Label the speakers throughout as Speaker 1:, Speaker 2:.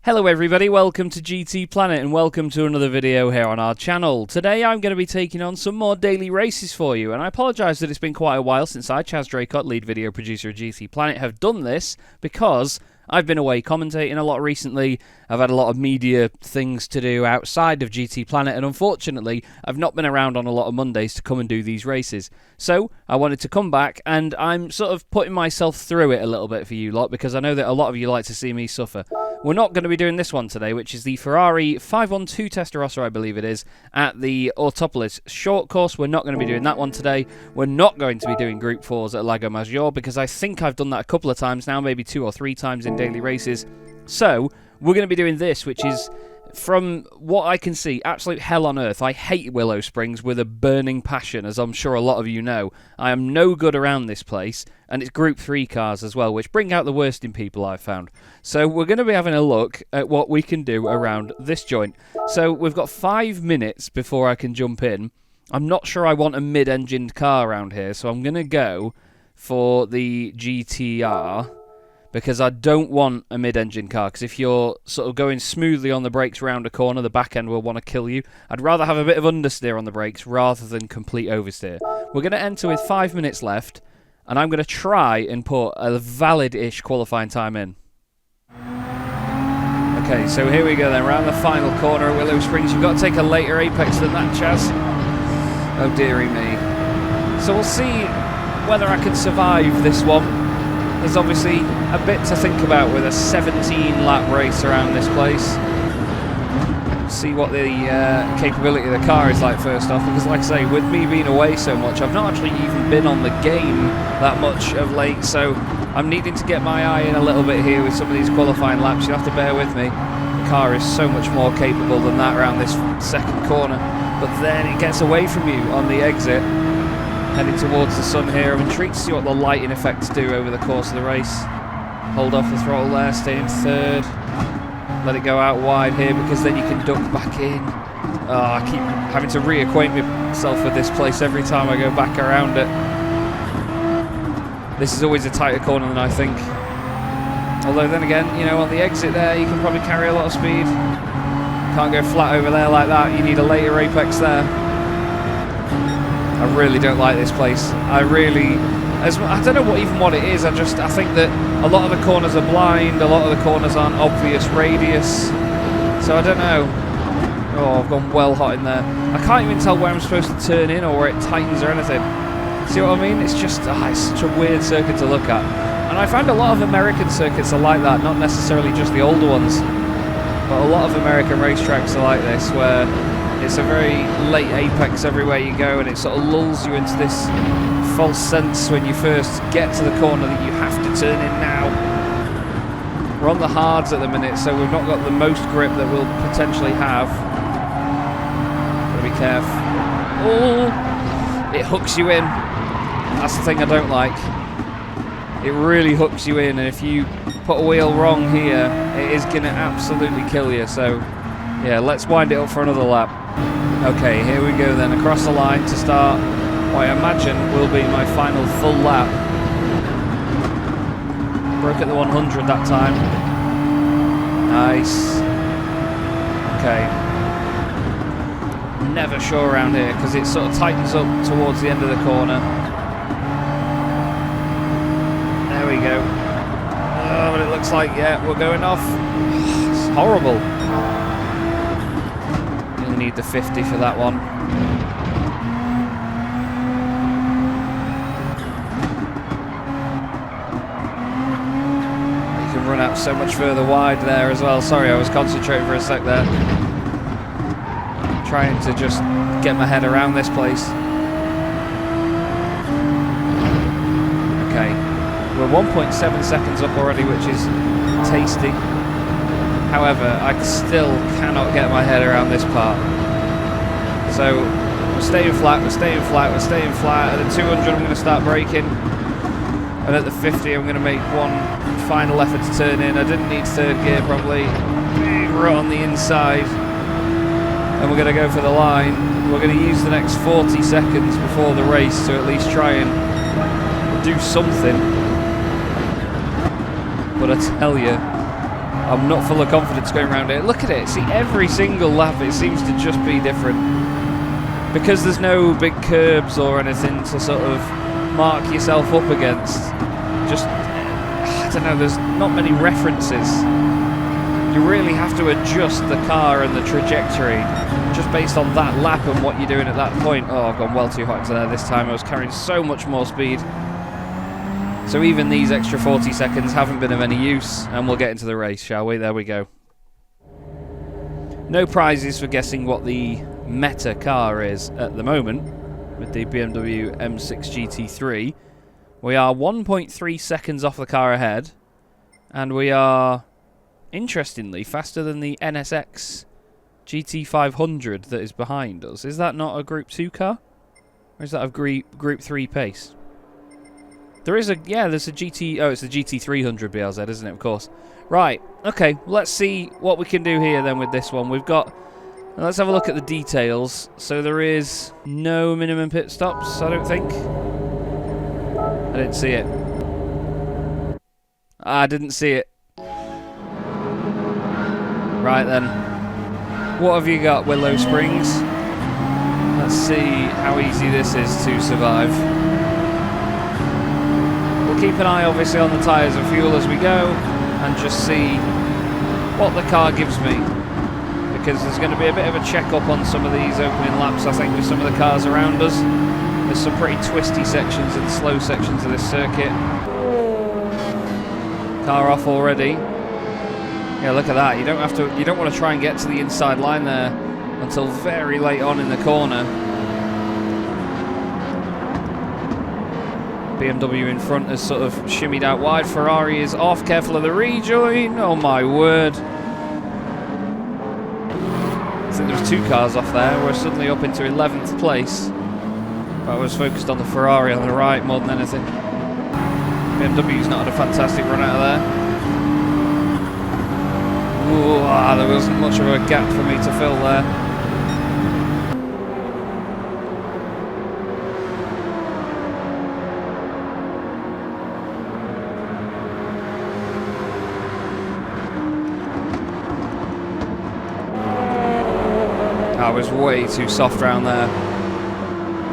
Speaker 1: Hello everybody, welcome to GT Planet and welcome to another video here on our channel. Today I'm going to be taking on some more daily races for you, and I apologise that it's been quite a while since I, Chaz Draycott, lead video producer of GT Planet, have done this because I've been away commentating a lot recently. I've had a lot of media things to do outside of GT Planet, and unfortunately I've not been around on a lot of Mondays to come and do these races. So I wanted to come back, and I'm sort of putting myself through it a little bit for you lot because I know that a lot of you like to see me suffer. We're not going to be doing this one today, which is the Ferrari 512 Testarossa, I believe it is, at the Autopolis short course. We're not going to be doing that one today. We're not going to be doing Group 4s at Lago Maggiore because I think I've done that a couple of times now, maybe 2 or 3 times in daily races. So we're going to be doing this, which is, from what I can see, absolute hell on earth. I hate Willow Springs with a burning passion, as I'm sure a lot of you know. I am no good around this place, and it's Group 3 cars as well, which bring out the worst in people, I've found. So we're going to be having a look at what we can do around this joint. So we've got 5 minutes before I can jump in. I'm not sure I want a mid-engined car around here, so I'm going to go for the GTR, because I don't want a mid-engine car, because if you're sort of going smoothly on the brakes round a corner, the back end will want to kill you. I'd rather have a bit of understeer on the brakes rather than complete oversteer. We're going to enter with 5 minutes left, and I'm going to try and put a valid-ish qualifying time in. Okay, so here we go then, around the final corner at Willow Springs. You've got to take a later apex than that, Chaz. Oh dearie me. So we'll see whether I can survive this one. There's obviously a bit to think about with a 17-lap race around this place. See what the capability of the car is like first off, because like I say, with me being away so much, I've not actually even been on the game that much of late, so I'm needing to get my eye in a little bit here with some of these qualifying laps. You'll have to bear with me. The car is so much more capable than that around this second corner, but then it gets away from you on the exit. Heading towards the sun here. I'm intrigued to see what the lighting effects do over the course of the race. Hold off the throttle there, stay in third. Let it go out wide here because then you can duck back in. Oh, I keep having to reacquaint myself with this place every time I go back around it. This is always a tighter corner than I think. Although then again, you know, on the exit there you can probably carry a lot of speed. Can't go flat over there like that. You need a later apex there. I really don't like this place. I don't know what it is. I think that a lot of the corners are blind, a lot of the corners aren't obvious radius. So I don't know. Oh, I've gone well hot in there. I can't even tell where I'm supposed to turn in or where it tightens or anything. See what I mean? It's just, it's such a weird circuit to look at. And I find a lot of American circuits are like that, not necessarily just the older ones. But a lot of American racetracks are like this, where it's a very late apex everywhere you go, and it sort of lulls you into this false sense when you first get to the corner that you have to turn in now. We're on the hards at the minute, so we've not got the most grip that we'll potentially have. Gotta be careful. Oh, it hooks you in. That's the thing I don't like. It really hooks you in, and if you put a wheel wrong here, it is gonna absolutely kill you. So yeah, let's wind it up for another lap. Okay, here we go then, across the line to start what I imagine will be my final full lap. Broke at the 100 that time. Nice. Okay. Never sure around here because it sort of tightens up towards the end of the corner. There we go. Oh, but it looks like, yeah, we're going off. It's horrible. Need the 50 for that one. You can run out so much further wide there as well. Sorry, I was concentrating for a sec there. Trying to just get my head around this place. Okay, we're 1.7 seconds up already, which is tasty. However, I still cannot get my head around this part. So, we're staying flat, we're staying flat, we're staying flat. At the 200 I'm going to start braking. And at the 50 I'm going to make one final effort to turn in. I didn't need third gear probably. Right on the inside. And we're going to go for the line. We're going to use the next 40 seconds before the race to at least try and do something. But I tell you, I'm not full of confidence going around it. Look at it. See, every single lap it seems to just be different. Because there's no big curbs or anything to sort of mark yourself up against. Just, I don't know, there's not many references. You really have to adjust the car and the trajectory just based on that lap and what you're doing at that point. Oh, I've gone well too hot into there this time. I was carrying so much more speed. So even these extra 40 seconds haven't been of any use, and we'll get into the race, shall we? There we go. No prizes for guessing what the meta car is at the moment with the BMW M6 GT3. We are 1.3 seconds off the car ahead, and we are, interestingly, faster than the NSX GT500 that is behind us. Is that not a Group 2 car? Or is that a Group 3 pace? There is a, yeah, there's a GT, oh, it's the GT300 BLZ, isn't it, of course. Right, okay, let's see what we can do here then with this one. We've got, let's have a look at the details. So there is no minimum pit stops, I don't think. I didn't see it. I didn't see it. Right then. What have you got, Willow Springs? Let's see how easy this is to survive. We'll keep an eye obviously on the tyres and fuel as we go and just see what the car gives me, because there's going to be a bit of a check-up on some of these opening laps, I think, with some of the cars around us. There's some pretty twisty sections and slow sections of this circuit. Car off already. Yeah, look at that. You don't want to try and get to the inside line there until very late on in the corner. BMW in front has sort of shimmied out wide. Ferrari is off. Careful of the rejoin. Oh my word. I think there was two cars off there. We're suddenly up into 11th place. But I was focused on the Ferrari on the right more than anything. BMW's not had a fantastic run out of there. Ooh, there wasn't much of a gap for me to fill there. I was way too soft around there.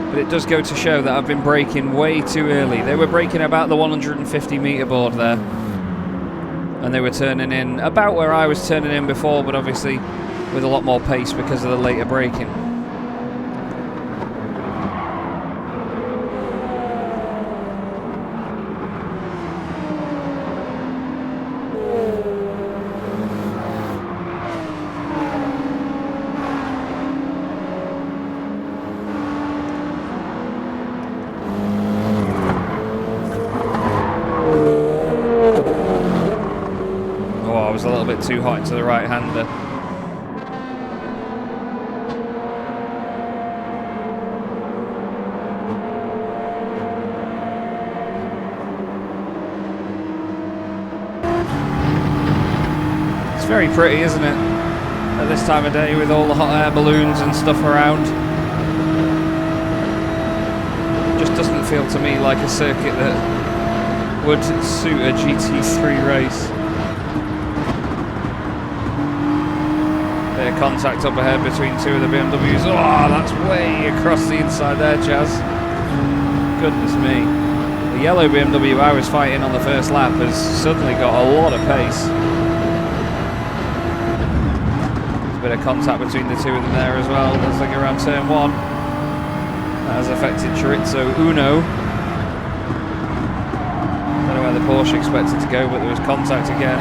Speaker 1: But it does go to show that I've been braking way too early. They were braking about the 150 metre board there. And they were turning in about where I was turning in before, but obviously with a lot more pace because of the later braking. A little bit too hot into the right-hander. It's very pretty, isn't it? At this time of day with all the hot air balloons and stuff around. Just doesn't feel to me like a circuit that would suit a GT3 race. Bit of contact up ahead between two of the BMWs. Oh, that's way across the inside there, Chaz. Goodness me. The yellow BMW I was fighting on the first lap has suddenly got a lot of pace. There's a bit of contact between the two of them there as well. Looks like around turn one. That has affected Chorizo Uno. Don't know where the Porsche expected to go, but there was contact again.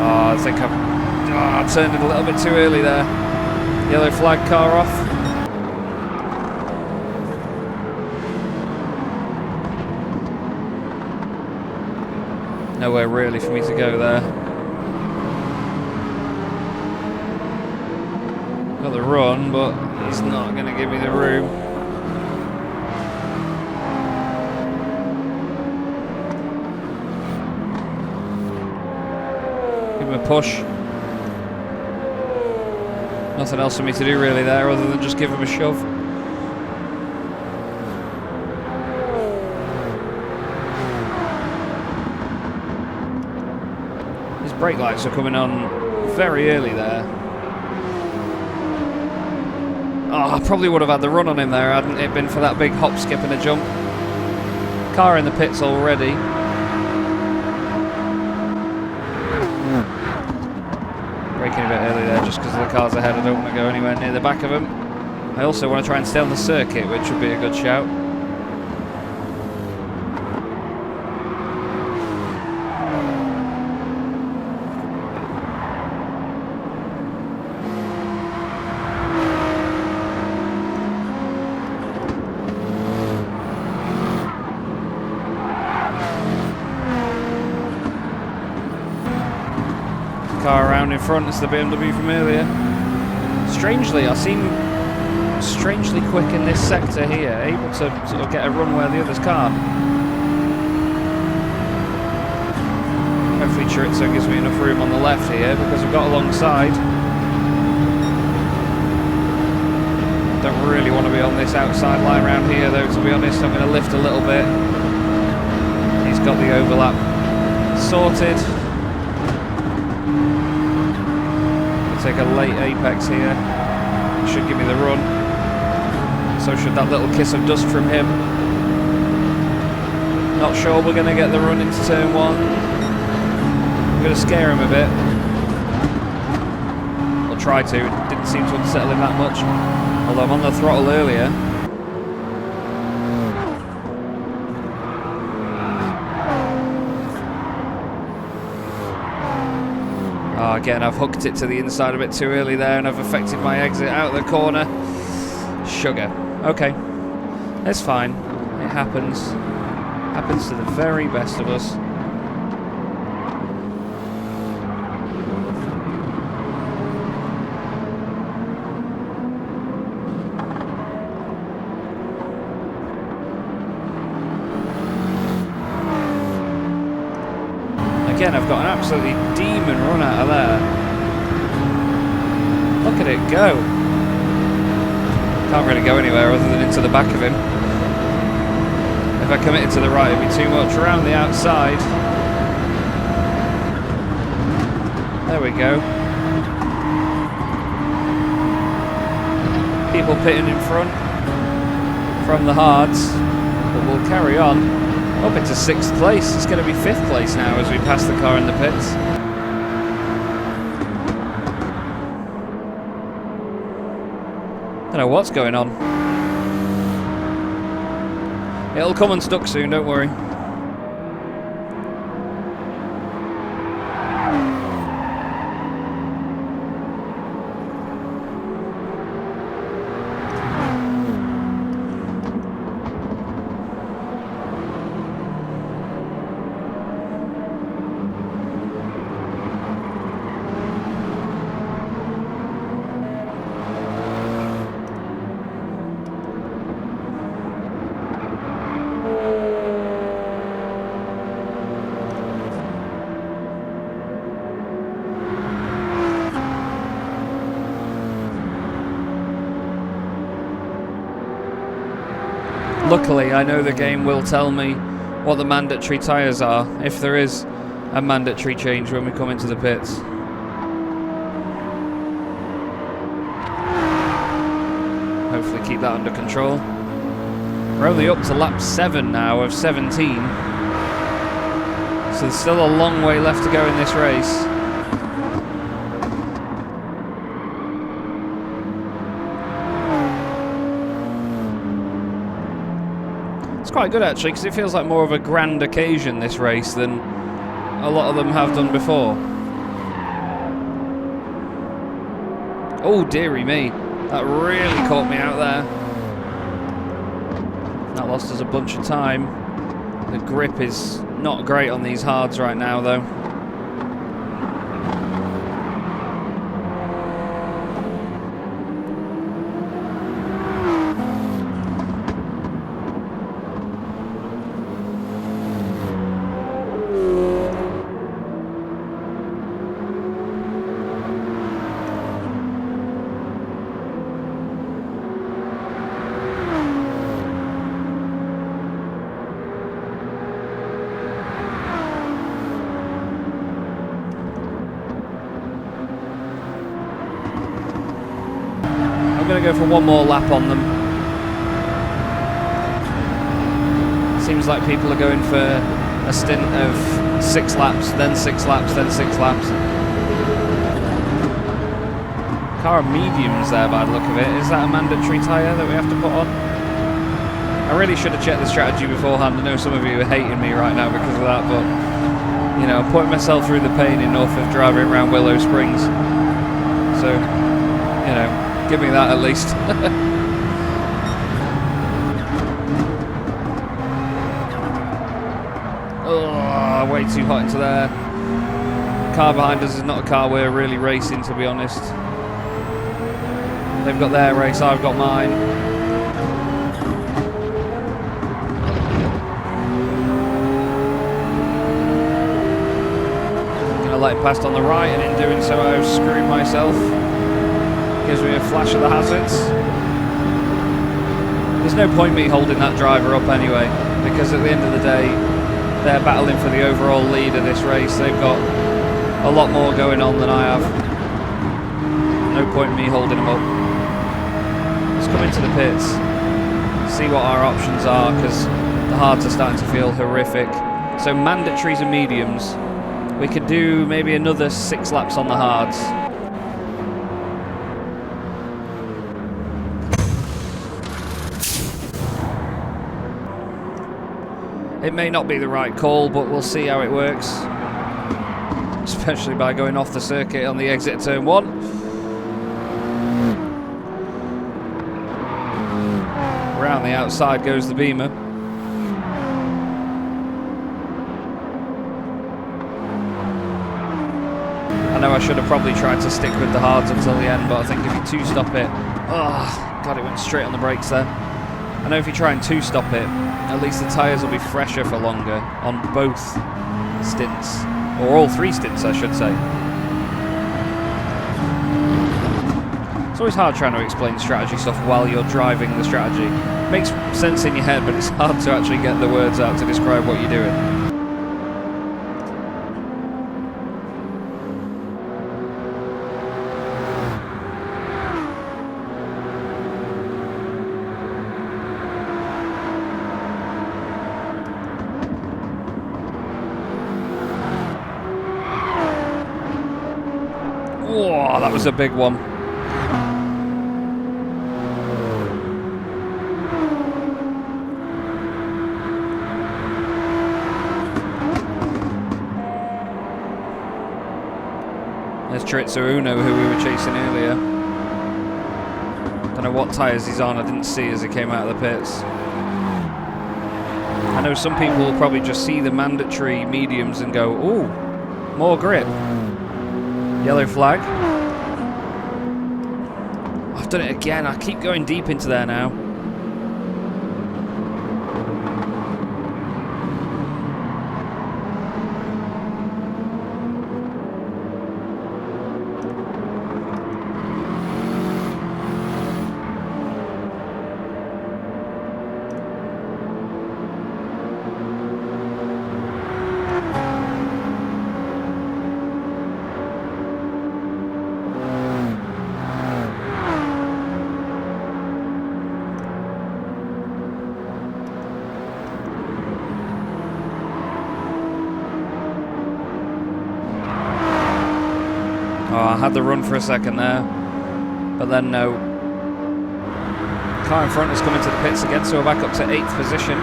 Speaker 1: Oh, I think I've turned it a little bit too early there. Yellow flag car off. Nowhere really for me to go there. Got the run, but he's not going to give me the room. Give him a push. Nothing else for me to do really there other than just give him a shove. Brake lights are coming on very early there. Oh, I probably would have had the run on him there hadn't it been for that big hop, skip and a jump. Car in the pits already. Braking a bit early there just because the cars ahead. I don't want to go anywhere near the back of them. I also want to try and stay on the circuit, which would be a good shout. Car around in front is the BMW from earlier. Strangely, I seem strangely quick in this sector here, able to sort of get a run where the others can't. Hopefully Chorizo gives me enough room on the left here because I've got alongside. Don't really want to be on this outside line around here though, to be honest. I'm going to lift a little bit. He's got the overlap sorted. Take a late apex here. Should give me the run. So should that little kiss of dust from him. Not sure we're going to get the run into turn one. I'm going to scare him a bit. I'll try to. It didn't seem to unsettle him that much. Although I'm on the throttle earlier. Oh, again, I've hooked it to the inside a bit too early there and I've affected my exit out of the corner. Sugar. Okay. It's fine. It happens. Happens to the very best of us. Again, I've got an absolutely demon run out of there. Look at it go. Can't really go anywhere other than into the back of him. If I committed to the right, it'd be too much. Around the outside. There we go. People pitting in front from the hards, but we'll carry on. Up into 6th place. It's going to be 5th place now as we pass the car in the pits. Don't know what's going on. It'll come unstuck soon, don't worry. Luckily, I know the game will tell me what the mandatory tyres are, if there is a mandatory change when we come into the pits. Hopefully keep that under control. We're only up to lap 7 now of 17. So there's still a long way left to go in this race. It's quite good actually, because it feels like more of a grand occasion, this race, than a lot of them have done before. Oh dearie me, that really caught me out there. That lost us a bunch of time. The grip is not great on these hards right now though. go for one more lap on them. Seems like people are going for a stint of 6 laps, then 6 laps, then 6 laps. Car of mediums there by the look of it. Is that a mandatory tyre that we have to put on? I really should have checked the strategy beforehand. I know some of you are hating me right now because of that, but you know, I'm putting myself through the pain enough of driving around Willow Springs. So, you know, give me that at least. Oh, way too hot into there. The car behind us is not a car we're really racing, to be honest. They've got their race, I've got mine. I'm going to let it past on the right, and in doing so I've screwed myself. Gives me a flash of the hazards. There's no point me holding that driver up anyway, because at the end of the day, they're battling for the overall lead of this race. They've got a lot more going on than I have. No point in me holding them up. Let's come into the pits, see what our options are, because the hards are starting to feel horrific. So mandatories and mediums. We could do maybe another 6 laps on the hards. It may not be the right call, but we'll see how it works. Especially by going off the circuit on the exit turn 1. Around the outside goes the Beamer. I know I should have probably tried to stick with the hards until the end, but I think if you two-stop it... Oh, God, it went straight on the brakes there. I know if you try and two-stop it, at least the tyres will be fresher for longer on both stints. Or all 3 stints, I should say. It's always hard trying to explain strategy stuff while you're driving the strategy. It makes sense in your head, but it's hard to actually get the words out to describe what you're doing. Whoa, that was a big one. There's Chaz, who we were chasing earlier. Don't know what tyres he's on, I didn't see as he came out of the pits. I know some people will probably just see the mandatory mediums and go, ooh, more grip. Yellow flag. I've done it again. I keep going deep into there now. Oh, I had the run for a second there, but then no. Car in front is coming to the pits again, so we're back up to 8th position.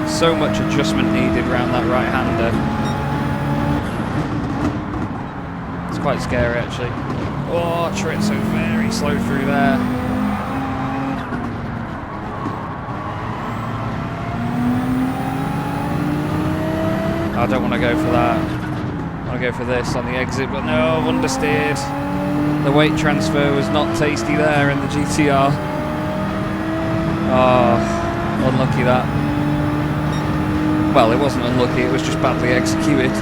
Speaker 1: So much adjustment needed around that right-hander. It's quite scary, actually. Oh, Chaz so very slow through there. I don't want to go for that. I want to go for this on the exit, but no, understeered. The weight transfer was not tasty there in the GTR. Oh, unlucky that. Well, it wasn't unlucky, it was just badly executed.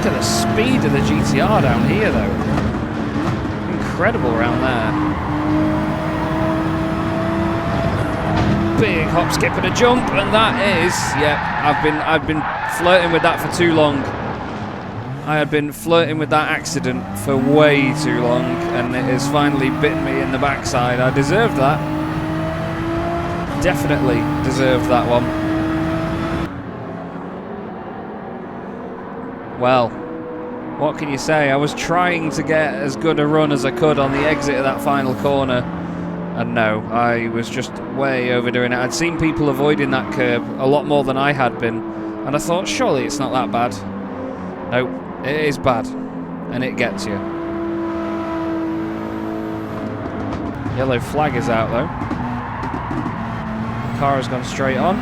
Speaker 1: Look at the speed of the GTR down here, though. Incredible around there. Big hop, skip, and a jump, and that is, I've been flirting with that for too long. I had been flirting with that accident for way too long, and it has finally bitten me in the backside. I deserved that. Definitely deserved that one. Well, what can you say? I was trying to get as good a run as I could on the exit of that final corner, and no, I was just way overdoing it. I'd seen people avoiding that curb a lot more than I had been, and I thought, surely it's not that bad. Nope, it is bad, and it gets you. Yellow flag is out, though. Car has gone straight on.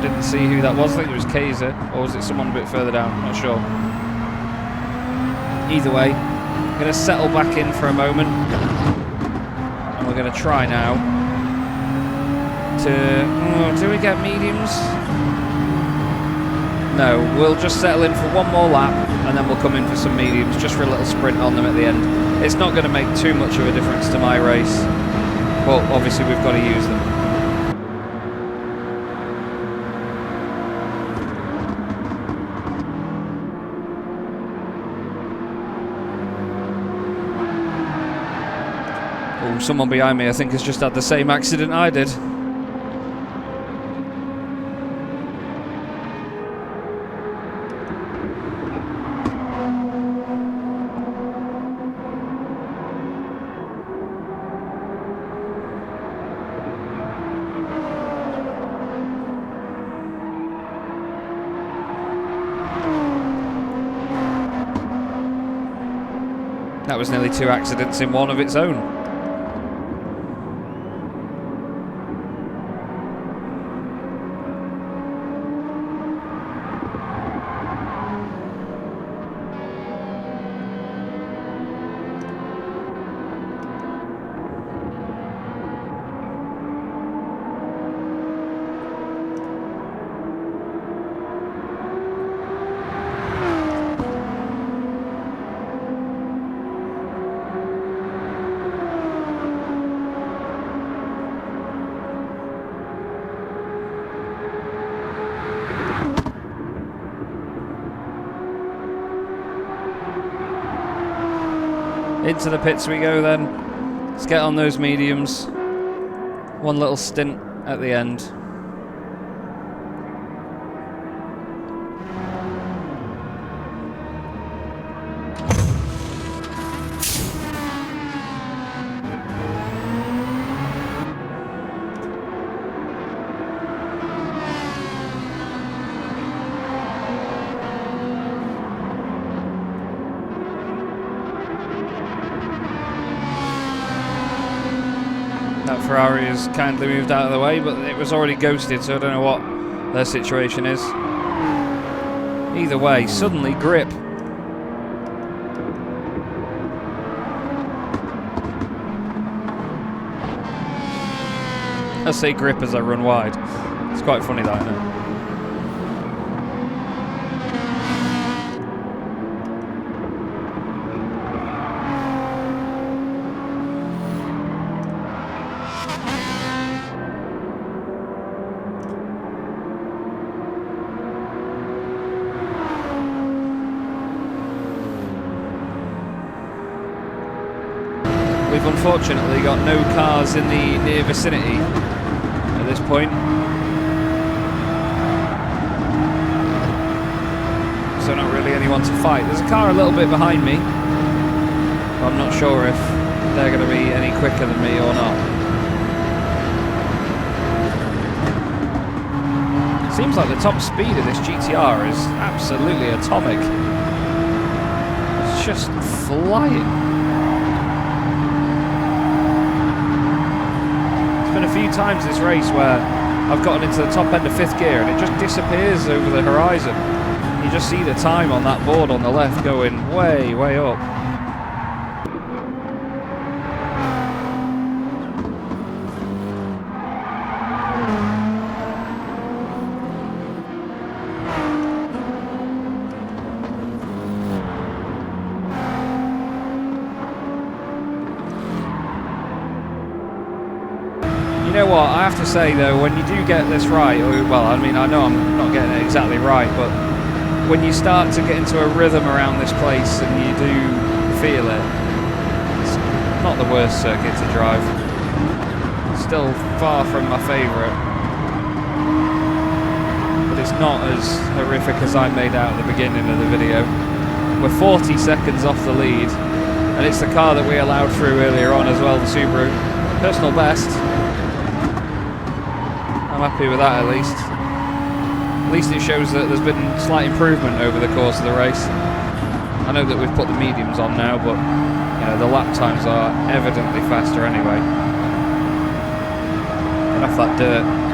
Speaker 1: Didn't see who that was. I think it was Kaiser, or was it someone a bit further down? I'm not sure. Either way, I'm going to settle back in for a moment, and we're going to try now to... do we get mediums? No, we'll just settle in for one more lap, and then we'll come in for some mediums, just for a little sprint on them at the end. It's not going to make too much of a difference to my race, but obviously we've got to use them. Someone behind me, I think, has just had the same accident I did. That was nearly 2 accidents in one of its own. Into the pits we go then. Let's get on those mediums. One little stint at the end. That Ferrari has kindly moved out of the way, but it was already ghosted, so I don't know what their situation is. Either way, suddenly grip. I say grip as I run wide. It's quite funny that, isn't it? We've unfortunately got no cars in the near vicinity at this point. So not really anyone to fight. There's a car a little bit behind me, but I'm not sure if they're going to be any quicker than me or not. Seems like the top speed of this GTR is absolutely atomic. It's just flying. A few times this race where I've gotten into the top end of 5th gear and it just disappears over the horizon. You just see the time on that board on the left going way, way up. You know what, I have to say though, when you do get this right, or, well, I mean, I know I'm not getting it exactly right, but when you start to get into a rhythm around this place and you do feel it, it's not the worst circuit to drive. Still far from my favourite, but it's not as horrific as I made out at the beginning of the video. We're 40 seconds off the lead, and it's the car that we allowed through earlier on as well, the Subaru. Personal best. I'm happy with that at least. At least it shows that there's been slight improvement over the course of the race. I know that we've put the mediums on now, but you know, the lap times are evidently faster anyway. Get off that dirt.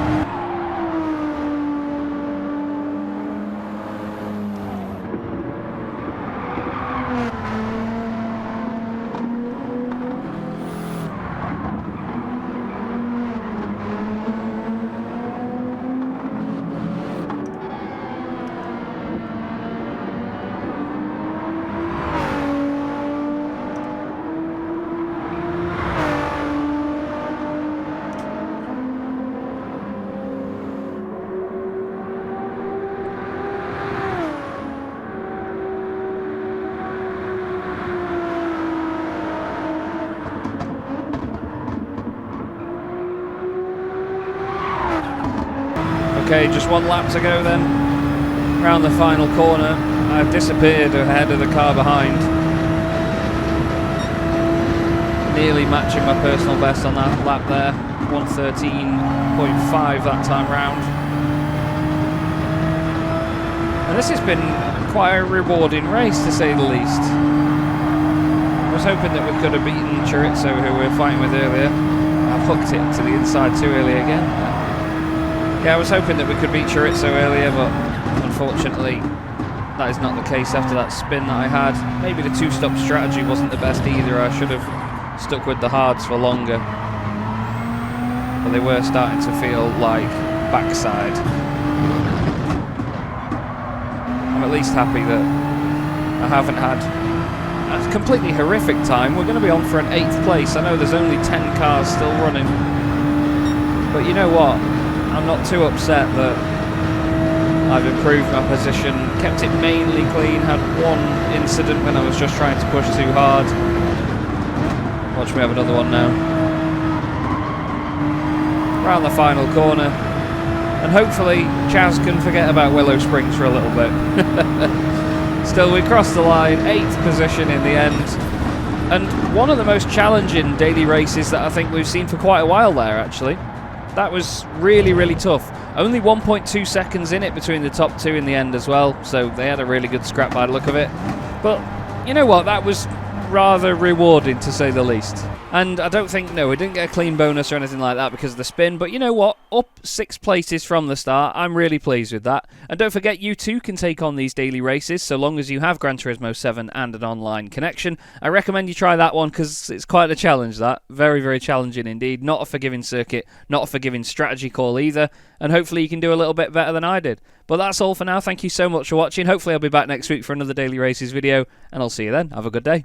Speaker 1: Okay, just one lap to go then. Round the final corner. I've disappeared ahead of the car behind. Nearly matching my personal best on that lap there. 1:13.5 that time round. And this has been quite a rewarding race, to say the least. I was hoping that we could have beaten Chorizo, who we were fighting with earlier. I've hooked it to the inside too early again. Yeah, I was hoping that we could beat Chorizo earlier, but unfortunately that is not the case after that spin that I had. Maybe the two-stop strategy wasn't the best either. I should have stuck with the hards for longer. But they were starting to feel like backside. I'm at least happy that I haven't had a completely horrific time. We're going to be on for an 8th place. I know there's only 10 cars still running. But you know what? I'm not too upset that I've improved my position, kept it mainly clean, had one incident when I was just trying to push too hard. Watch me have another one now. Round the final corner, and hopefully Chaz can forget about Willow Springs for a little bit. Still, we crossed the line, 8th position in the end, and one of the most challenging daily races that I think we've seen for quite a while there, actually. That was really, really tough. Only 1.2 seconds in it between the top two in the end as well, so they had a really good scrap by the look of it. But you know what, that was rather rewarding, to say the least. And I don't think, no, we didn't get a clean bonus or anything like that because of the spin, but you know what, up 6 places from the start, I'm really pleased with that. And don't forget, you too can take on these daily races, so long as you have Gran Turismo 7 and an online connection. I recommend you try that one because it's quite a challenge, that. Very, very challenging indeed. Not a forgiving circuit, not a forgiving strategy call either, and hopefully you can do a little bit better than I did. But that's all for now. Thank you so much for watching. Hopefully I'll be back next week for another daily races video, and I'll see you then. Have a good day.